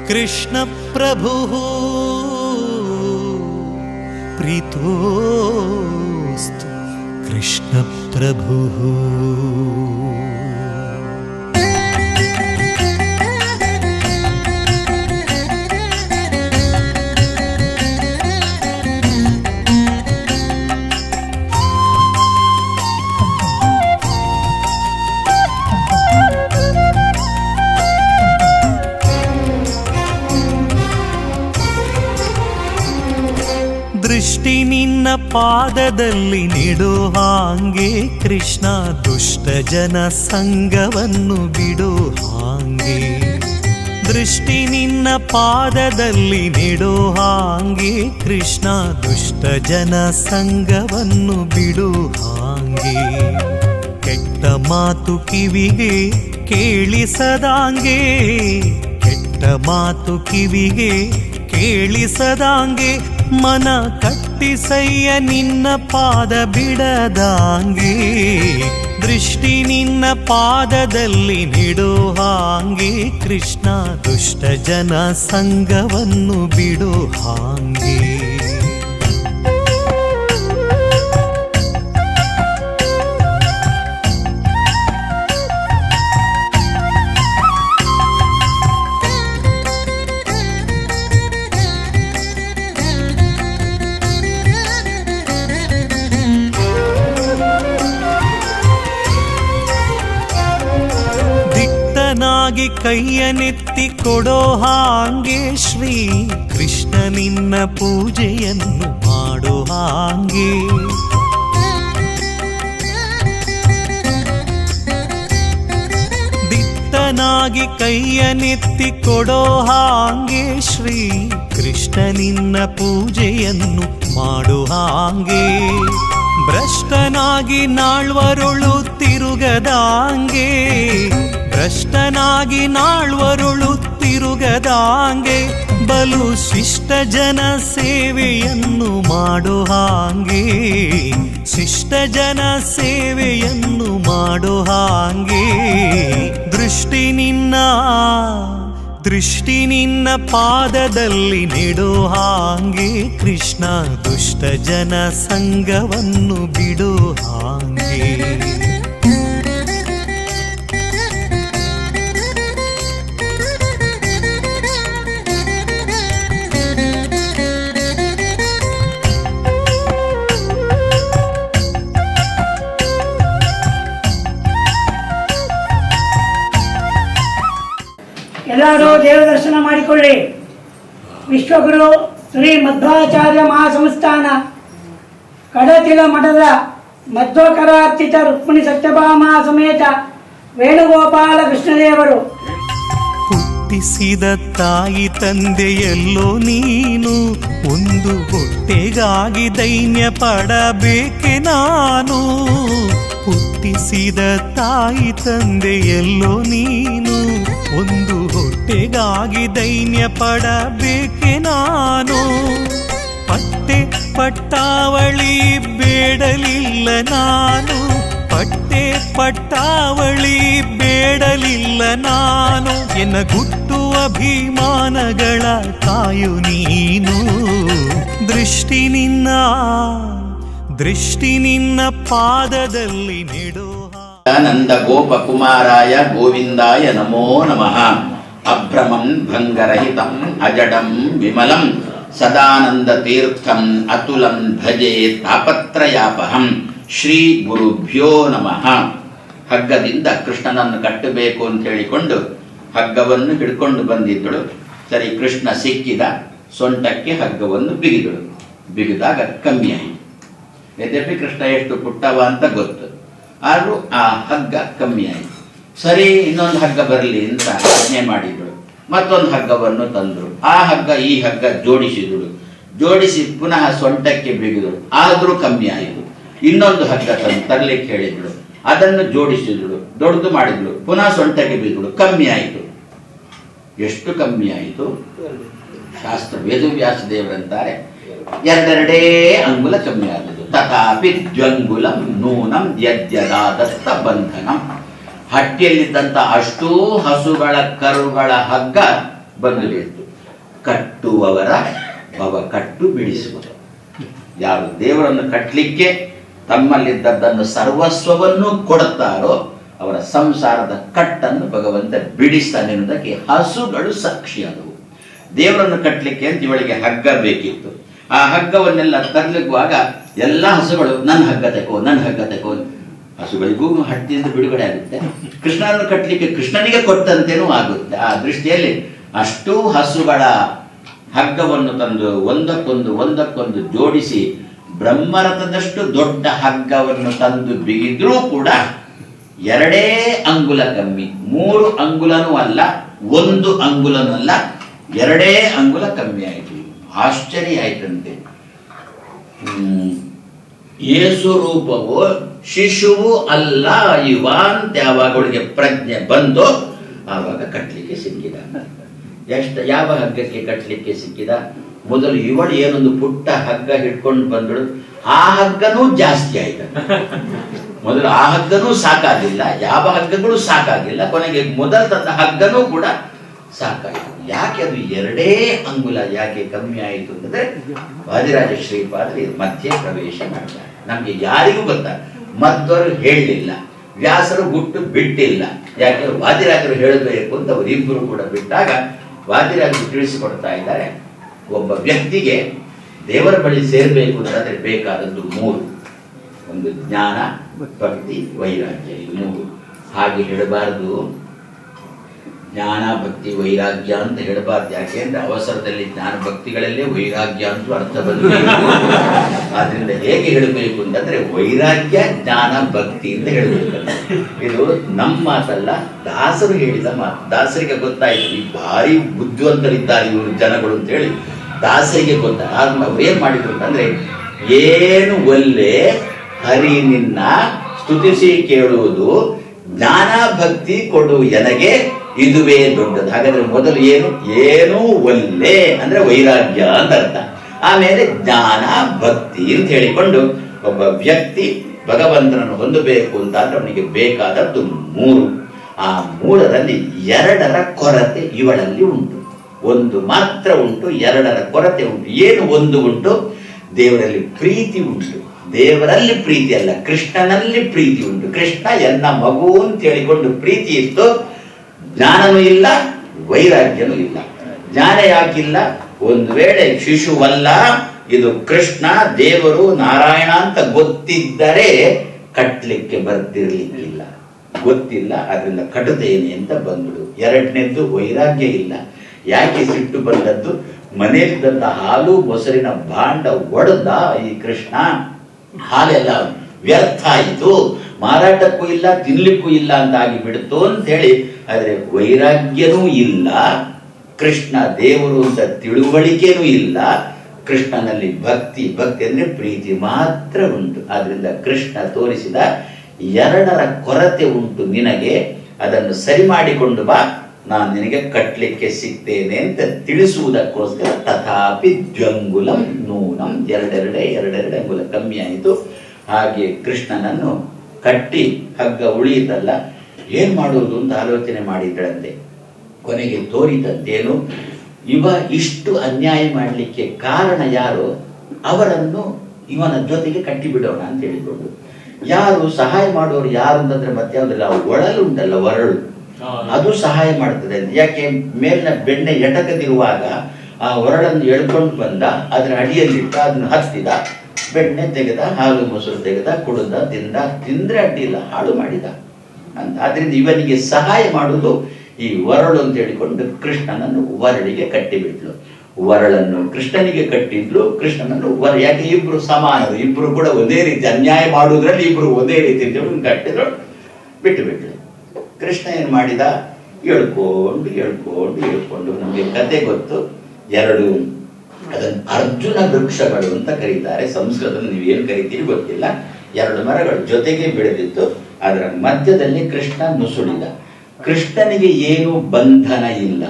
ಕೃಷ್ಣ ಪ್ರಭು ಪ್ರೀತೋಸ್ತು ಕೃಷ್ಣ ಪ್ರಭು. ದೃಷ್ಟಿ ನಿನ್ನ ಪಾದದಲ್ಲಿ ನಿಡೋ ಹಾಂಗೆ ಕೃಷ್ಣ, ದುಷ್ಟ ಜನ ಸಂಗವನ್ನು ಬಿಡೋ ಹಾಂಗೆ. ದೃಷ್ಟಿ ನಿನ್ನ ಪಾದದಲ್ಲಿ ನಿಡೋ ಹಾಂಗೆ ಕೃಷ್ಣ, ದುಷ್ಟ ಜನ ಸಂಗವನ್ನು ಬಿಡೋ ಹಾಂಗೆ. ಕೆಟ್ಟ ಮಾತು ಕಿವಿಗೆ ಕೇಳಿಸದಾಂಗೆ, ಕೆಟ್ಟ ಮಾತು ಕಿವಿಗೆ ಕೇಳಿಸದಾಂಗೆ. ಮನ ಕಟ್ಟಿಸಯ್ಯ ನಿನ್ನ ಪಾದ ಬಿಡದಾಂಗೆ. ದೃಷ್ಟಿ ನಿನ್ನ ಪಾದದಲ್ಲಿ ನಿಡೋ ಹಾಂಗೆ ಕೃಷ್ಣ, ದುಷ್ಟ ಜನ ಸಂಗವನ್ನು ಬಿಡೋ ಹಾಂಗೆ. ಕೈಯನೆತ್ತಿ ಕೊಡೋ ಹಾಂಗೆ ಶ್ರೀ ಕೃಷ್ಣ, ನಿನ್ನ ಪೂಜೆಯನ್ನು ಮಾಡೋ ಹಾಂಗೆ. ದಿಟ್ಟನಾಗಿ ಕೈಯನೆತ್ತಿ ಕೊಡೋ ಹಾಂಗೆ ಶ್ರೀ ಕೃಷ್ಣ, ನಿನ್ನ ಪೂಜೆಯನ್ನು ಮಾಡೋ ಹಾಂಗೆ. ಭ್ರಷ್ಟನಾಗಿ ನಾಳ್ವರುಳು ತಿರುಗದಾಂಗೆ, ಭ್ರಷ್ಟನಾಗಿ ನಾಳ್ವರುಳು ತಿರುಗದಾಂಗೆ. ಬಲು ಶಿಷ್ಟ ಜನ ಸೇವೆಯನ್ನು ಮಾಡೋ ಹಾಂಗೆ, ಶಿಷ್ಟ ಜನ ಸೇವೆಯನ್ನು ಮಾಡೋ ಹಾಂಗೆ. ದೃಷ್ಟಿ ನಿನ್ನ ಪಾದದಲ್ಲಿ ನೆಡೋ ಹಾಂಗೆ ಕೃಷ್ಣ, ದುಷ್ಟ ಜನ ಸಂಗವನ್ನು ಬಿಡೋ ಹಾಂಗೆ. ಎಲ್ಲರೂ ದೇವ ದರ್ಶನ ಮಾಡಿಕೊಳ್ಳಿ. ವಿಶ್ವಗುರು ಶ್ರೀ ಮಧ್ವಾಚಾರ್ಯ ಮಹಾಸಂಸ್ಥಾನ ಕಡತಿಲ ಮಠದ ಮಧ್ವಕರಾರ್ಚಿತ ರುಕ್ಮಿಣಿ ಸತ್ಯಭಾಮ ಸಮೇತ ವೇಣುಗೋಪಾಲ ಕೃಷ್ಣದೇವರು ಹುಟ್ಟಿಸಿದ ತಾಯಿ ತಂದೆಯಲ್ಲೋ ನೀನು, ಒಂದು ಹೊಟ್ಟೆಗಾಗಿ ದೈನ್ಯ ಪಡಬೇಕೆ ನಾನು. ಹುಟ್ಟಿಸಿದ ತಾಯಿ ತಂದೆಯಲ್ಲೋ ನೀನು, ಒಂದು ಹೊಟ್ಟೆಗಾಗಿ ದೈನ್ಯ ಪಡಬೇಕೆ ನಾನು. ಪಟ್ಟೆ ಪಟ್ಟಾವಳಿ ಬೇಡಲಿಲ್ಲ ನಾನು, ಪಟ್ಟೆ ಪಟ್ಟಾವಳಿ ಬೇಡಲಿಲ್ಲ ನಾನು. ಎನ್ನ ಗುಟ್ಟು ಅಭಿಮಾನಗಳ ಕಾಯು ನೀನು. ದೃಷ್ಟಿ ನಿನ್ನ ಪಾದದಲ್ಲಿ ನೆಡೋ. ನಂದ ಗೋಪಕುಮಾರಾಯ ಗೋವಿಂದಾಯ ನಮೋ ನಮಃ. ಅಭ್ರಮಂ ಭಂಗರಹಿತಂ ಅಜಡಂ ವಿಮಲಂ ಸದಾನಂದ ತೀರ್ಥಂ ಅತುಲಂ ಭಜೆ ತಾಪತ್ರಯಾಪಹಂ. ಶ್ರೀ ಗುರುಭ್ಯೋ ನಮಃ. ಹಗ್ಗದಿಂದ ಕೃಷ್ಣನನ್ನು ಕಟ್ಟಬೇಕು ಅಂತ ಹೇಳಿಕೊಂಡು ಹಗ್ಗವನ್ನು ಹಿಡ್ಕೊಂಡು ಬಂದಿದ್ದಳು. ಸರಿ, ಕೃಷ್ಣ ಸಿಕ್ಕಿದ, ಸೊಂಟಕ್ಕೆ ಹಗ್ಗವನ್ನು ಬಿಗಿದಳು. ಬಿಗಿದಾಗ ಕಮ್ಮಿ ಆಯಿತು. ಯದ್ಯಪಿ ಕೃಷ್ಣ ಎಷ್ಟು ಪುಟ್ಟವ ಅಂತ ಗೊತ್ತು, ಆದರೂ ಆ ಹಗ್ಗ ಕಮ್ಮಿ ಆಯಿತು. ಸರಿ, ಇನ್ನೊಂದು ಹಗ್ಗ ಬರಲಿ ಅಂತ ಯೋಚನೆ ಮಾಡಿದಳು. ಮತ್ತೊಂದು ಹಗ್ಗವನ್ನು ತಂದರು. ಆ ಹಗ್ಗ ಈ ಹಗ್ಗ ಜೋಡಿಸಿದಳು. ಜೋಡಿಸಿ ಪುನಃ ಸೊಂಟಕ್ಕೆ ಬಿಗಿದಳು, ಆದರೂ ಕಮ್ಮಿ ಆಯಿತು. ಇನ್ನೊಂದು ಹಗ್ಗ ತರಲಿಕ್ಕೆ ಹೇಳಿದಳು. ಅದನ್ನು ಜೋಡಿಸಿದಳು, ದೊಡ್ಡದು ಮಾಡಿದಳು, ಪುನಃ ಸೊಂಟಕ್ಕೆ ಬಿಗಿದಳು, ಕಮ್ಮಿ ಆಯಿತು. ಎಷ್ಟು ಕಮ್ಮಿ ಆಯಿತು? ಶಾಸ್ತ್ರ ವೇದವ್ಯಾಸ ದೇವರಂತಾರೆ, ಎರಡೆರಡೇ ಅಂಗುಲ ಕಮ್ಮಿ ಆದದ್ದು. ತಥಾಪಿ ದ್ವಂಗುಲಂ ನೂನಂ ಯದ್ಯದಾದತ್ತ ಬಂಧನಂ. ಹಟ್ಟಿಯಲ್ಲಿದ್ದಂಥ ಅಷ್ಟೂ ಹಸುಗಳ ಕರುಗಳ ಹಗ್ಗ ಬಂದು ನಿಂತು ಕಟ್ಟುವವರ ಭವ ಕಟ್ಟು ಬಿಡಿಸುವರು. ಯಾರು ದೇವರನ್ನು ಕಟ್ಟಲಿಕ್ಕೆ ತಮ್ಮಲ್ಲಿದ್ದದ್ದನ್ನು ಸರ್ವಸ್ವವನ್ನು ಕೊಡುತ್ತಾರೋ ಅವರ ಸಂಸಾರದ ಕಟ್ಟನ್ನು ಭಗವಂತ ಬಿಡಿಸ್ತಾನೆ ಅನ್ನೋದಕ್ಕೆ ಹಸುಗಳು ಸಾಕ್ಷಿಯಾದವು. ದೇವರನ್ನು ಕಟ್ಟಲಿಕ್ಕೆ ಅಂತ ಇವಳಿಗೆ ಹಗ್ಗ ಬೇಕಿತ್ತು. ಆ ಹಗ್ಗವನ್ನೆಲ್ಲ ತರಲಿಗುವಾಗ ಎಲ್ಲ ಹಸುಗಳು ನನ್ನ ಹಗ್ಗ ತೆಕೋ. ಹಸುಗಳಿಗೂ ಹಟ್ಟಿಯಿಂದ ಬಿಡುಗಡೆ ಆಗುತ್ತೆ. ಕೃಷ್ಣನನ್ನು ಕಟ್ಟಲಿಕ್ಕೆ ಕೃಷ್ಣನಿಗೆ ಕೊಟ್ಟಂತೇನೂ ಆಗುತ್ತೆ. ಆ ದೃಷ್ಟಿಯಲ್ಲಿ ಅಷ್ಟೂ ಹಸುಗಳ ಹಗ್ಗವನ್ನು ತಂದು ಒಂದಕ್ಕೊಂದು ಜೋಡಿಸಿ ಬ್ರಹ್ಮರಥದಷ್ಟು ದೊಡ್ಡ ಹಗ್ಗವನ್ನು ತಂದು ಬಿಗಿದ್ರೂ ಕೂಡ 2 ಅಂಗುಲ ಕಮ್ಮಿ, 3 ಅಂಗುಲನೂ ಅಲ್ಲ, 1 ಅಂಗುಲನೂ ಅಲ್ಲ, 2 ಅಂಗುಲ ಕಮ್ಮಿ ಆಯಿತು. ಆಶ್ಚರ್ಯ ಆಯ್ತಂತೆ. ಯೇಸು ರೂಪವು ಶಿಶುವು ಅಲ್ಲ ಇವ ಅಂತ ಯಾವಾಗ ಅವಳಿಗೆ ಪ್ರಜ್ಞೆ ಬಂದೋ ಆವಾಗ ಕಟ್ಟಲಿಕ್ಕೆ ಸಿಕ್ಕಿದ. ಯಾವ ಹಗ್ಗಕ್ಕೆ ಕಟ್ಟಲಿಕ್ಕೆ ಸಿಕ್ಕಿದ? ಮೊದಲು ಇವಳು ಏನೊಂದು ಪುಟ್ಟ ಹಗ್ಗ ಹಿಡ್ಕೊಂಡು ಬಂದಳು, ಆ ಹಗ್ಗನೂ ಜಾಸ್ತಿ ಆಯ್ತು. ಮೊದಲು ಆ ಹಗ್ಗನೂ ಸಾಕಾಗಿಲ್ಲ, ಯಾವ ಹಗ್ಗಗಳು ಸಾಕಾಗಿಲ್ಲ, ಕೊನೆಗೆ ಮೊದಲು ತಂದ ಹಗ್ಗನೂ ಕೂಡ ಸಾಕಾಯಿತು. ಯಾಕೆ ಅದು 2 ಅಂಗುಲ ಯಾಕೆ ಕಮ್ಮಿ ಆಯಿತು ಅಂದ್ರೆ ವಾದಿರಾಜ ಶ್ರೀಪಾದರು ಮಧ್ಯೆ ಪ್ರವೇಶ ಮಾಡ್ತಾರೆ. ನಮ್ಗೆ ಯಾರಿಗೂ ಗೊತ್ತ, ಮಧ್ವರು ಹೇಳಲಿಲ್ಲ, ವ್ಯಾಸರು ಗುಟ್ಟು ಬಿಟ್ಟಿಲ್ಲ. ಯಾಕೆ ವಾದಿರಾಜರು ಹೇಳಬೇಕು ಅಂತ ಅವರಿಬ್ಬರು ಕೂಡ ಬಿಟ್ಟಾಗ ವಾದಿರಾಜರು ತಿಳಿಸಿಕೊಡ್ತಾ ಇದ್ದಾರೆ, ಒಬ್ಬ ವ್ಯಕ್ತಿಗೆ ದೇವರ ಬಳಿ ಸೇರ್ಬೇಕು ಅಂತಂದ್ರೆ ಬೇಕಾದದ್ದು 3. ಒಂದು ಜ್ಞಾನ, ಭಕ್ತಿ, ವೈರಾಗ್ಯ. ಇದು 3. ಹಾಗೆ ಹೇಳಬಾರದು. ಜ್ಞಾನ, ಭಕ್ತಿ, ವೈರಾಗ್ಯ ಅಂತ ಹೇಳಬಾರ್ದು. ಯಾಕೆ ಅಂದ್ರೆ ಅವಸರದಲ್ಲಿ ಜ್ಞಾನ ಭಕ್ತಿಗಳಲ್ಲೇ ವೈರಾಗ್ಯ ಅಂತೂ ಅರ್ಥ ಬಂದಿದೆ. ಆದ್ರಿಂದ ಹೇಗೆ ಹೇಳಬೇಕು ಅಂತಂದ್ರೆ ವೈರಾಗ್ಯ, ಜ್ಞಾನ, ಭಕ್ತಿ ಅಂತ ಹೇಳಬೇಕಂತ. ಇದು ನಮ್ಮ ಮಾತಲ್ಲ, ದಾಸರು ಹೇಳಿದ ಮಾತು. ದಾಸರಿಗೆ ಗೊತ್ತಾಯ್ತು ಈ ಭಾರಿ ಬುದ್ಧಿವಂತರಿದ್ದಾರೆ ಇವರು ಜನಗಳು ಅಂತ ಹೇಳಿ ದಾಸರಿಗೆ ಗೊತ್ತಾಗ ಅವ್ರು ಏನ್ ಮಾಡಿದ್ರು ಅಂತಂದ್ರೆ, ಏನು ಒಲ್ಲೆ ಹರಿ ನಿನ್ನ ಸ್ತುತಿಸಿ ಕೇಳುವುದು, ಜ್ಞಾನ ಭಕ್ತಿ ಕೊಡು ಎನಗೆ ಇದುವೇ ದೊಡ್ಡದು. ಹಾಗಾದ್ರೆ ಮೊದಲು ಏನು ಒಲ್ಲೆ ಅಂದ್ರೆ ವೈರಾಗ್ಯ ಅಂತ ಅರ್ಥ. ಆಮೇಲೆ ಜ್ಞಾನ ಭಕ್ತಿ ಅಂತ ಹೇಳಿಕೊಂಡು ಒಬ್ಬ ವ್ಯಕ್ತಿ ಭಗವಂತನನ್ನು ಹೊಂದಬೇಕು ಅಂತ ಅಂದ್ರೆ ಅವನಿಗೆ ಬೇಕಾದದ್ದು 3. ಆ 3ರಲ್ಲಿ 2ರ ಕೊರತೆ ಇವಳಲ್ಲಿ ಉಂಟು. 1 ಮಾತ್ರ ಉಂಟು, 2ರ ಕೊರತೆ ಉಂಟು. ಏನು 1 ಉಂಟು? ದೇವರಲ್ಲಿ ಪ್ರೀತಿ ಉಂಟು. ದೇವರಲ್ಲಿ ಪ್ರೀತಿ ಅಲ್ಲ, ಕೃಷ್ಣನಲ್ಲಿ ಪ್ರೀತಿ ಉಂಟು. ಕೃಷ್ಣ ಎನ್ನ ಮಗು ಅಂತ ಹೇಳಿಕೊಂಡು ಪ್ರೀತಿ ಇತ್ತು. ಜ್ಞಾನನೂ ಇಲ್ಲ, ವೈರಾಗ್ಯನೂ ಇಲ್ಲ. ಜ್ಞಾನ ಯಾಕಿಲ್ಲ? ಒಂದು ವೇಳೆ ಶಿಶುವಲ್ಲ, ಇದು ಕೃಷ್ಣ ದೇವರು ನಾರಾಯಣ ಅಂತ ಗೊತ್ತಿದ್ದರೆ ಕಟ್ಟಲಿಕ್ಕೆ ಬರ್ತಿರ್ಲಿಕ್ಕಿಲ್ಲ. ಗೊತ್ತಿಲ್ಲ, ಅದರಿಂದ ಕಟ್ಟುತ್ತೇನೆ ಅಂತ ಬಂದಳು. 2ನೇದ್ದು ವೈರಾಗ್ಯ ಇಲ್ಲ. ಯಾಕೆ ಸಿಟ್ಟು ಬಂದದ್ದು? ಮನೆಯಲ್ಲಿದ್ದಂತ ಹಾಲು ಮೊಸರಿನ ಭಾಂಡ ಒಡೆದ ಈ ಕೃಷ್ಣ. ಹಾಲೆಲ್ಲ ವ್ಯರ್ಥ ಆಯಿತು, ಮಾರಾಟಕ್ಕೂ ಇಲ್ಲ, ತಿನ್ಲಿಕ್ಕೂ ಇಲ್ಲ ಅಂತ ಆಗಿ ಬಿಡ್ತು ಅಂತ ಹೇಳಿ. ಆದ್ರೆ ವೈರಾಗ್ಯನೂ ಇಲ್ಲ, ಕೃಷ್ಣ ದೇವರು ಅಂತ ತಿಳುವಳಿಕೆನೂ ಇಲ್ಲ. ಕೃಷ್ಣನಲ್ಲಿ ಭಕ್ತಿ ಅಂದ್ರೆ ಪ್ರೀತಿ ಮಾತ್ರ ಉಂಟು. ಆದ್ರಿಂದ ಕೃಷ್ಣ ತೋರಿಸಿದ 2ರ ಕೊರತೆ ಉಂಟು ನಿನಗೆ, ಅದನ್ನು ಸರಿ ಮಾಡಿಕೊಂಡು ಬಾ, ನಾನು ನಿನಗೆ ಕಟ್ಟಲಿಕ್ಕೆ ಸಿಗ್ತೇನೆ ಅಂತ ತಿಳಿಸುವುದಕ್ಕೋಸ್ಕರ ತಥಾಪಿ ದ್ವಂಗುಲಂ ನೂನಂ, 2 ಅಂಗುಲ ಕಮ್ಮಿ ಆಯಿತು. ಹಾಗೆ ಕೃಷ್ಣನನ್ನು ಕಟ್ಟಿ ಹಗ್ಗ ಉಳಿಯಿತಲ್ಲ, ಏನ್ ಮಾಡುವುದು ಅಂತ ಆಲೋಚನೆ ಮಾಡಿದ್ದಳಂತೆ. ಕೊನೆಗೆ ತೋರಿದಂತೇನು, ಇವ ಇಷ್ಟು ಅನ್ಯಾಯ ಮಾಡಲಿಕ್ಕೆ ಕಾರಣ ಯಾರು, ಅವರನ್ನು ಇವನ ಜೊತೆಗೆ ಕಟ್ಟಿ ಬಿಡೋಣ ಅಂತ ಹೇಳಿಕೊಂಡು. ಯಾರು ಸಹಾಯ ಮಾಡೋರು ಯಾರು ಅಂತಂದ್ರೆ ಮತ್ತೆ ಯಾವ್ದಲ್ಲ, ಒಳಲು ಉಂಟಲ್ಲ, ಒರಳು, ಅದು ಸಹಾಯ ಮಾಡ್ತದೆ. ಯಾಕೆ? ಮೇಲಿನ ಬೆಣ್ಣೆ ಎಟಕದಿರುವಾಗ ಆ ಒರಳನ್ನು ಎಳ್ಕೊಂಡು ಬಂದ, ಅದರ ಅಡಿಯಲ್ಲಿಟ್ಟ, ಅದನ್ನು ಹತ್ತಿದ, ಬೆಣ್ಣೆ ತೆಗೆದ, ಹಾಲು ಮೊಸರು ತೆಗೆದ, ಕುಡಿದ, ತಿಂದ್ರೆ ಅಡ್ಡಿಲ್ಲ, ಹಾಳು ಮಾಡಿದ ಅಂತ. ಆದ್ರಿಂದ ಇವನಿಗೆ ಸಹಾಯ ಮಾಡುವುದು ಈ ಒರಳು ಅಂತ ಹೇಳಿಕೊಂಡು ಕೃಷ್ಣನನ್ನು ಒರಳಿಗೆ ಕಟ್ಟಿಬಿಟ್ಲು. ಒರಳನ್ನು ಕೃಷ್ಣನಿಗೆ ಕಟ್ಟಿದ್ಲು, ಕೃಷ್ಣನನ್ನು ಯಾಕೆ ಇಬ್ರು ಸಮಾನರು, ಇಬ್ರು ಕೂಡ ಒಂದೇ ರೀತಿ ಅನ್ಯಾಯ ಮಾಡುವುದ್ರಲ್ಲಿ ಇಬ್ರು ಒಂದೇ ರೀತಿ ಕಟ್ಟಿದ್ರು, ಬಿಟ್ಟು. ಕೃಷ್ಣ ಏನ್ ಮಾಡಿದ? ಹೇಳ್ಕೊಂಡು ನಮಗೆ ಕತೆ ಗೊತ್ತು. 2 ಅದನ್ನು ಅರ್ಜುನ ವೃಕ್ಷಗಳು ಅಂತ ಕರೀತಾರೆ. ಸಂಸ್ಕೃತದಲ್ಲಿ ನೀವೇನು ಕರಿತೀರಿ ಗೊತ್ತಿಲ್ಲ. 2 ಮರಗಳು ಜೊತೆಗೆ ಬೆಳೆದಿತ್ತು. ಅದರ ಮಧ್ಯದಲ್ಲಿ ಕೃಷ್ಣ ನುಸುಳಿದ. ಕೃಷ್ಣನಿಗೆ ಏನು ಬಂಧನ ಇಲ್ಲ,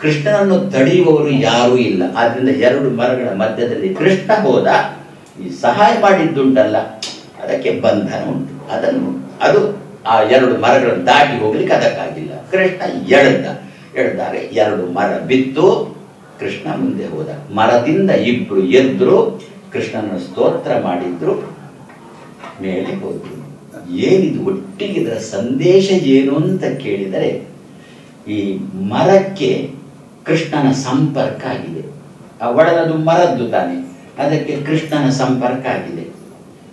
ಕೃಷ್ಣನನ್ನು ತಡೆಯುವವರು ಯಾರೂ ಇಲ್ಲ. ಆದ್ರಿಂದ 2 ಮರಗಳ ಮಧ್ಯದಲ್ಲಿ ಕೃಷ್ಣ ಹೋದ. ಈ ಸಹಾಯ ಮಾಡಿದ್ದುಂಟಲ್ಲ, ಅದಕ್ಕೆ ಬಂಧನ ಉಂಟು. ಅದು ಆ 2 ಮರಗಳನ್ನು ದಾಟಿ ಹೋಗ್ಲಿಕ್ಕೆ ಅದಕ್ಕಾಗಿಲ್ಲ. ಕೃಷ್ಣ ಹೇಳಿದಾಗ 2 ಮರ ಬಿತ್ತು, ಕೃಷ್ಣ ಮುಂದೆ ಹೋದ. ಮರದಿಂದ ಇಬ್ರು ಎದ್ರು, ಕೃಷ್ಣನ ಸ್ತೋತ್ರ ಮಾಡಿದ್ರು, ಮೇಲೆ ಹೋದ್ರು. ಏನಿದು ಒಟ್ಟಿಗೆ ಇದರ ಸಂದೇಶ ಏನು ಅಂತ ಕೇಳಿದರೆ, ಈ ಮರಕ್ಕೆ ಕೃಷ್ಣನ ಸಂಪರ್ಕ ಆಗಿದೆ. ಆ ಒಡಲದು ಮರದ್ದು ತಾನೆ, ಅದಕ್ಕೆ ಕೃಷ್ಣನ ಸಂಪರ್ಕ ಆಗಿದೆ.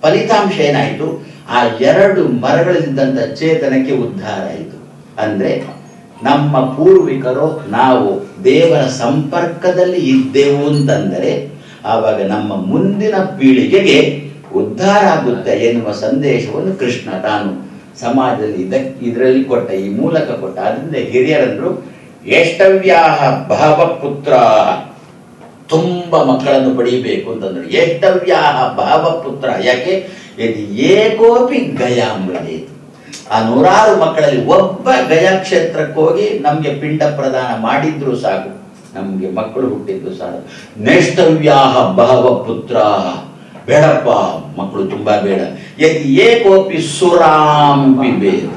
ಫಲಿತಾಂಶ ಏನಾಯಿತು? ಆ 2 ಮರಗಳಲ್ಲಿದ್ದಂಥ ಚೇತನಕ್ಕೆ ಉದ್ಧಾರ ಆಯಿತು. ಅಂದ್ರೆ ನಮ್ಮ ಪೂರ್ವಿಕರು ನಾವು ದೇವರ ಸಂಪರ್ಕದಲ್ಲಿ ಇದ್ದೆವು ಅಂತಂದರೆ ಆವಾಗ ನಮ್ಮ ಮುಂದಿನ ಪೀಳಿಗೆಗೆ ಉದ್ಧಾರ ಆಗುತ್ತೆ ಎನ್ನುವ ಸಂದೇಶವನ್ನು ಕೃಷ್ಣ ತಾನು ಸಮಾಜದಲ್ಲಿ ಇದರಲ್ಲಿ ಕೊಟ್ಟ, ಈ ಮೂಲಕ ಕೊಟ್ಟ. ಅದರಿಂದ ಹಿರಿಯರಂದ್ರು ಏಷ್ಟವ್ಯಾಹ ಭಾವಪುತ್ರ, ತುಂಬ ಮಕ್ಕಳನ್ನು ಪಡೆಯಬೇಕು ಅಂತಂದ್ರು. ಏಷ್ಟವ್ಯಾಹ ಭಾವಪುತ್ರ, ಯಾಕೆ? ಇದು ಏಕೋಪಿ ಗಯಾಮೃದೇತು. ಆ 100 ಮಕ್ಕಳಲ್ಲಿ ಒಬ್ಬ ಗಯಾ ಕ್ಷೇತ್ರಕ್ಕೆ ಹೋಗಿ ನಮ್ಗೆ ಪಿಂಡ ಪ್ರದಾನ ಮಾಡಿದ್ರು ಸಾಕು, ನಮ್ಗೆ ಮಕ್ಕಳು ಹುಟ್ಟಿದ್ರು ಸಾಕು. ನೇಷ್ಟವ್ಯಾಹ ಭಾವಪುತ್ರ, ಬೇಡಪ್ಪ ಮಕ್ಕಳು ತುಂಬಾ ಬೇಡ. ಏಕೋಪಿ ಸುರಾಂ ಪಿಬೇತ್,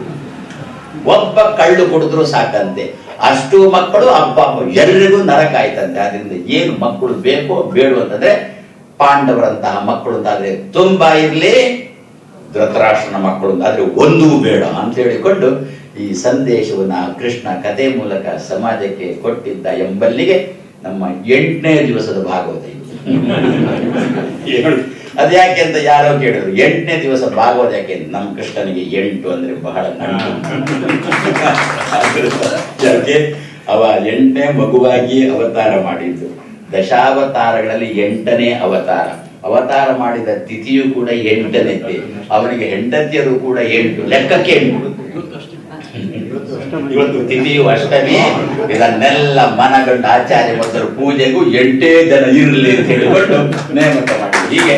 ಒಬ್ಬ ಕಳ್ಳು ಕುಡಿದ್ರು ಸಾಕಂತೆ. ಅಷ್ಟು ಮಕ್ಕಳು ಅಪ್ಪ ಎಲ್ರಿಗೂ ನರಕ ಆಯ್ತಂತೆ. ಅದರಿಂದ ಏನು ಮಕ್ಕಳು ಬೇಕೋ ಬೇಡ ಅಂತಂದ್ರೆ ಪಾಂಡವರಂತಹ ಮಕ್ಕಳು ಅಂತಾದ್ರೆ ತುಂಬಾ ಇರ್ಲಿ, ಧೃತರಾಷ್ಟ್ರನ ಮಕ್ಕಳು ಅಂತಾದ್ರೆ ಒಂದೂ ಬೇಡ ಅಂತ ಹೇಳಿಕೊಂಡು ಈ ಸಂದೇಶವನ್ನ ಕೃಷ್ಣ ಕಥೆ ಮೂಲಕ ಸಮಾಜಕ್ಕೆ ಕೊಟ್ಟಿದ್ದ ಎಂಬಲ್ಲಿಗೆ ನಮ್ಮ 8ನೇ ದಿವಸದ ಭಾಗವತ ಇದು. ಅದ್ಯಾಕೆ ಅಂತ ಯಾರೋ ಕೇಳಿದ್ರು, 8ನೇ ದಿವಸ ಭಾಗವತ ಯಾಕೆ? ನಮ್ಮ ಕೃಷ್ಣನಿಗೆ 8 ಅಂದ್ರೆ ಬಹಳ ಯಾಕೆ? ಅವ 8ನೇ ಮಗುವಾಗಿ ಅವತಾರ ಮಾಡಿದ್ದು. ದಶಾವತಾರಗಳಲ್ಲಿ 8ನೇ ಅವತಾರ. ಅವತಾರ ಮಾಡಿದ ತಿಥಿಯು ಕೂಡ 8ನೇದ್ದೆ. ಅವನಿಗೆ ಹೆಂಡತಿಯರು ಕೂಡ 8, ಲೆಕ್ಕಕ್ಕೆ 8. ಇವತ್ತು ತಿಥಿಯು ಅಷ್ಟಮಿ. ಇದನ್ನೆಲ್ಲ ಮನಗಂಡ ಆಚಾರ್ಯ ಮೊದಲು ಪೂಜೆಗೂ 8 ಜನ ಇರಲಿ ಅಂತ ಹೇಳಿಕೊಂಡು ನೇಮಕ ಮಾಡಿ. ಹೀಗೆ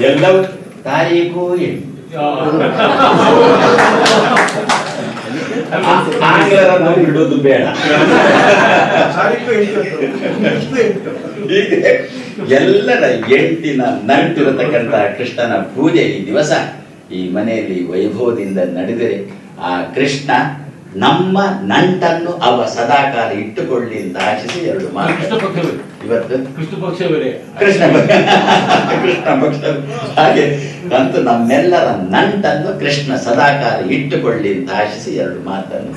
ಎಲ್ಲವೂ ತಾರೀಖು 8. ಆಂಗ್ಲರನ್ನು ಬಿಡೋದು ಬೇಡ. ಹೀಗೆ ಎಲ್ಲರ 8ನ ನಂಟಿರತಕ್ಕಂಥ ಕೃಷ್ಣನ ಪೂಜೆ ಈ ದಿವಸ ಈ ಮನೆಯಲ್ಲಿ ವೈಭವದಿಂದ ನಡೆದರೆ ಆ ಕೃಷ್ಣ ನಮ್ಮ ನಂಟನ್ನು ಅವ ಸದಾಕಾಲ ಇಟ್ಟುಕೊಳ್ಳಿ ಅಂತ ಆಶಿಸಿ 2 ಮಾತು ಇವತ್ತು ಕೃಷ್ಣ ಪಕ್ಷ ಹಾಗೆ ಅಂತೂ ನಮ್ಮೆಲ್ಲರ ನಂಟನ್ನು ಕೃಷ್ಣ ಸದಾಕಾಲ ಇಟ್ಟುಕೊಳ್ಳಿ ಅಂತ ಆಶಿಸಿ 2 ಮಾತನ್ನು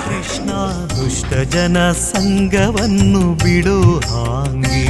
ಕೃಷ್ಣ ದುಷ್ಟ ಜನ ಸಂಗವನ್ನು ಬಿಡು ಹಾಂಗೆ,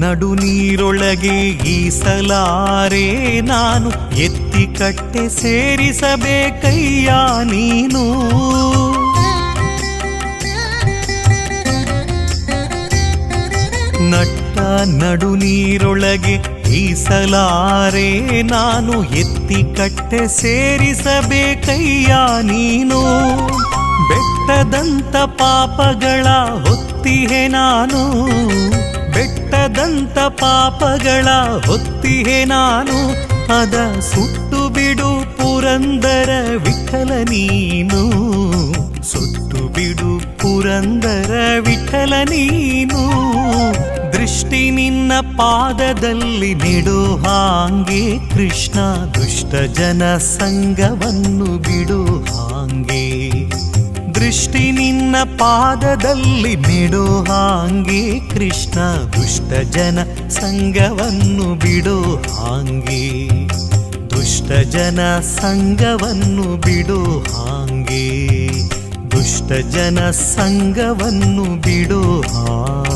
ನಡು ನೀರೊಳಗೆ ಈಸಲಾರೆ ನಾನು, ಎತ್ತಿ ಕಟ್ಟೆ ಸೇರಿಸಬೇಕಯ್ಯ ನೀನು. ನಟ್ಟ ನಡು ನೀರೊಳಗೆ ಈಸಲಾರೆ ನಾನು, ಎತ್ತಿ ಕಟ್ಟೆ ಸೇರಿಸಬೇಕಯ್ಯ ನೀನು. ಬೆಟ್ಟದಂತ ಪಾಪಗಳ ಹೊತ್ತಿಹೆ ನಾನು, ಬೆಟ್ಟದಂತ ಪಾಪಗಳ ಹೊತ್ತಿಹೆ ನಾನು. ಅದ ಸುಟ್ಟು ಬಿಡು ಪುರಂದರ ವಿಠಲ ನೀನು, ಸುಟ್ಟು ಬಿಡು ಪುರಂದರ ವಿಠಲ ನೀನು. ದೃಷ್ಟಿ ನಿನ್ನ ಪಾದದಲ್ಲಿ ನೆಡೋ ಹಾಂಗೆ ಕೃಷ್ಣ, ದುಷ್ಟ ಜನ ಸಂಗವನ್ನು ಬಿಡು ಹಾಂಗೆ. ದೃಷ್ಟಿ ನಿನ್ನ ಪಾದದಲ್ಲಿ ನೆಡೋ ಹಾಂಗೆ ಕೃಷ್ಣ, ದುಷ್ಟ ಜನ ಸಂಗವನ್ನು ಬಿಡೋ ಹಾಂಗೆ. ದುಷ್ಟ ಜನ ಸಂಗವನ್ನು ಬಿಡೋ ಹಾಂಗೆ, ದುಷ್ಟ ಜನ ಸಂಗವನ್ನು ಬಿಡೋ ಹಾಂಗೆ.